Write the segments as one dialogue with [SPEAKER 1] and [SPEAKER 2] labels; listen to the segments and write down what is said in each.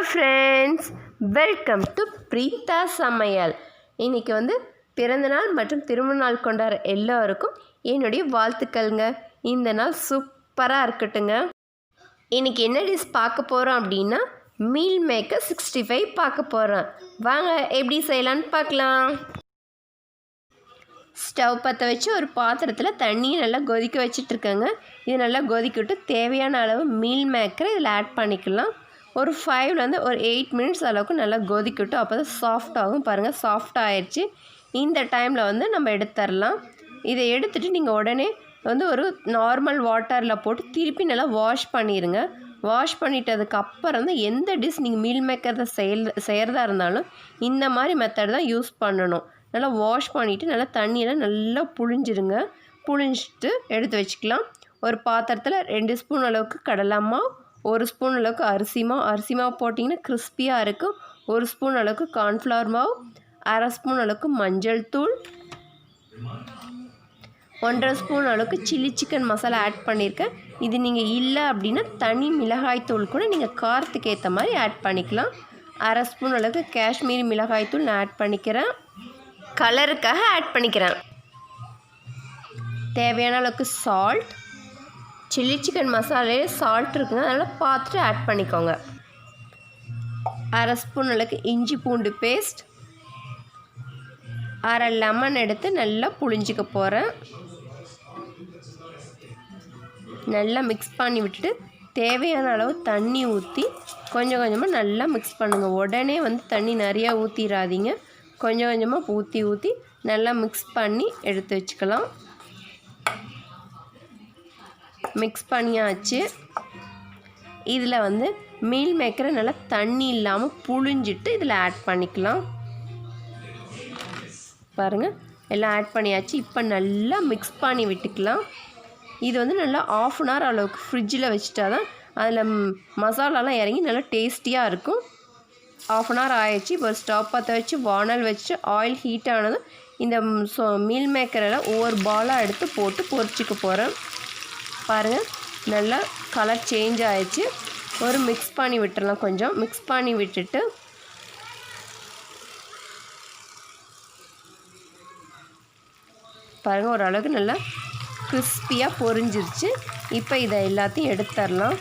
[SPEAKER 1] Friends, welcome to Preetha சமையல். இன்றைக்கி பிறந்தநாள் மற்றும் திருமண நாள் கொண்டாடுற எல்லோருக்கும் என்னுடைய வாழ்த்துக்கள்ங்க. இந்த நாள் சூப்பராக இருக்கட்டுங்க. இன்றைக்கி என்ன டிஷ் பார்க்க போகிறோம் அப்படின்னா மீல் மேக்கர் 65 பார்க்க போகிறோம். வாங்க எப்படி செய்யலான்னு பார்க்கலாம். ஸ்டவ் பற்ற வச்சு ஒரு பாத்திரத்தில் தண்ணியை நல்லா கொதிக்க வச்சிட்ருக்கேங்க. இது நல்லா கொதிக்கிட்டு தேவையான அளவு மீல் மேக்கரை இதில் ஆட் பண்ணிக்கலாம். ஒரு 5 ஒரு 8 மினிட்ஸ் அளவுக்கு நல்லா கொதிக்கட்டும். அப்போ தான் சாஃப்ட் ஆகும். பாருங்கள், சாஃப்ட் ஆயிடுச்சு. இந்த டைமில் நம்ம எடுத்துடலாம். இதை எடுத்துகிட்டு நீங்கள் உடனே ஒரு நார்மல் வாட்டரில் போட்டு திருப்பி நல்லா வாஷ் பண்ணிடுங்க. வாஷ் பண்ணிட்டதுக்கப்புறம் தான் எந்த டிஷ் நீங்கள் மீல் மேக்கரை செய்கிறதா இருந்தாலும் இந்த மாதிரி மெத்தட் தான் யூஸ் பண்ணணும். நல்லா வாஷ் பண்ணிவிட்டு நல்லா தண்ணியெல்லாம் நல்லா புழிஞ்சிருங்க. புழிஞ்சிட்டு எடுத்து வச்சுக்கலாம். ஒரு பாத்திரத்தில் 2 ஸ்பூன் அளவுக்கு கடலை மாவு, 1 ஸ்பூன் அளவுக்கு அரிசி மாவு போட்டிங்கன்னா கிறிஸ்பியாக இருக்கும். 1 ஸ்பூன் அளவுக்கு கார்ன்ஃப்ளவர் மாவு, 1/2 ஸ்பூன் அளவுக்கு மஞ்சள் தூள், 1/2 ஸ்பூன் அளவுக்கு சில்லி சிக்கன் மசாலா ஆட் பண்ணியிருக்கேன். இது நீங்கள் இல்லை அப்படின்னா தனி மிளகாய் தூள் கூட நீங்கள் காரத்துக்கு ஏற்ற மாதிரி ஆட் பண்ணிக்கலாம். 1/2 ஸ்பூன் அளவுக்கு காஷ்மீரி மிளகாய் தூள் நான் ஆட் பண்ணிக்கிறேன். கலருக்காக ஆட் பண்ணிக்கிறேன். தேவையான அளவுக்கு சால்ட், சில்லி சிக்கன் மசாலையே சால்ட் இருக்குங்க, அதனால் பார்த்துட்டு ஆட் பண்ணிக்கோங்க. 1/2 ஸ்பூன் அளவுக்கு இஞ்சி பூண்டு பேஸ்ட், 1/2 லெமன் எடுத்து நல்லா புழிஞ்சிக்க போகிறேன். நல்லா மிக்ஸ் பண்ணி விட்டுட்டு தேவையான அளவு தண்ணி ஊற்றி கொஞ்சம் கொஞ்சமாக நல்லா மிக்ஸ் பண்ணுங்கள். உடனே தண்ணி நிறையா ஊற்றிடாதீங்க. கொஞ்சம் கொஞ்சமாக ஊற்றி நல்லா மிக்ஸ் பண்ணி எடுத்து வச்சுக்கலாம். மிக்ஸ் பண்ணியாச்சு. இதில் மீல் மேக்கரை நல்லா தண்ணி இல்லாமல் புழிஞ்சிட்டு இதில் ஆட் பண்ணிக்கலாம். பாருங்கள், எல்லாம் ஆட் பண்ணியாச்சு. இப்போ நல்லா மிக்ஸ் பண்ணி விட்டுக்கலாம். இது நல்லா 1/2 அன் ஹவர் அளவுக்கு ஃப்ரிட்ஜில் வச்சுட்டா தான் அதில் மசாலாலாம் இறங்கி நல்லா டேஸ்டியாக இருக்கும். 1/2 அன் ஹவர் ஆயிடுச்சு. இப்போ ஸ்டவ் பற்ற வச்சு வானல் வச்சு ஆயில் ஹீட் ஆனதும் இந்த மீல் மேக்கரெல்லாம் ஒவ்வொரு பாலாக எடுத்து போட்டு பொரிச்சிக்க போகிறேன். பாருங்கள், நல்லா கலர் சேஞ்ச் ஆயிடுச்சு. ஒரு மிக்ஸ் பண்ணி விட்டுறலாம். கொஞ்சம் மிக்ஸ் பண்ணி விட்டுட்டு பாருங்கள், ஓரளவுக்கு நல்லா கிறிஸ்பியாக பொரிஞ்சிருச்சு. இப்போ இதை எல்லாத்தையும் எடுத்துடலாம்.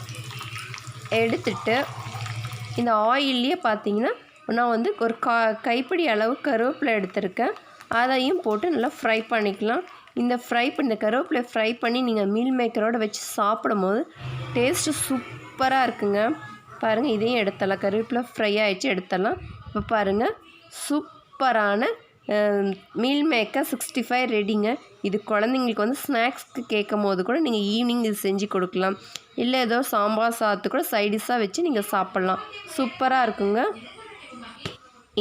[SPEAKER 1] எடுத்துட்டு இந்த ஆயில்லையே பார்த்தீங்கன்னா நான் ஒரு கைப்பிடி அளவு கருவேப்பிலை எடுத்திருக்கேன். அதையும் போட்டு நல்லா ஃப்ரை பண்ணிக்கலாம். இந்த கருவேப்பிலை ஃப்ரை பண்ணி நீங்கள் மீல் மேக்கரோடு வச்சு சாப்பிடும் போது டேஸ்ட்டு சூப்பராக இருக்குங்க. பாருங்கள், இதையும் எடுத்துடலாம். கருவேப்பிலை ஃப்ரை ஆகிடுச்சு, எடுத்துடலாம். இப்போ பாருங்கள், சூப்பரான மீல் மேக்கர் 65 ரெடிங்க. இது குழந்தைங்களுக்கு ஸ்நாக்ஸ்க்கு கேட்கும் போது கூட நீங்கள் ஈவினிங் இது செஞ்சு கொடுக்கலாம். இல்லை ஏதோ சாம்பார் சாதத்து கூட சைடிஷாக வச்சு நீங்கள் சாப்பிட்லாம். சூப்பராக இருக்குங்க.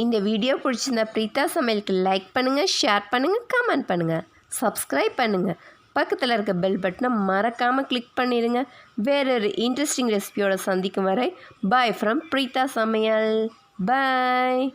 [SPEAKER 1] இந்த வீடியோ பிடிச்சிருந்தா பிரீத்தா சமையலுக்கு லைக் பண்ணுங்கள், ஷேர் பண்ணுங்கள், கமெண்ட் பண்ணுங்கள், சப்ஸ்கிரைப் பண்ணுங்கள். பக்கத்தில் இருக்க பெல் பட்டனை மறக்காமல் கிளிக் பண்ணிடுங்க. வேறொரு இன்ட்ரெஸ்டிங் ரெசிபியோட சந்திக்கும் வரை பாய் ஃப்ரம் பிரீத்தா சமையல். பாய்.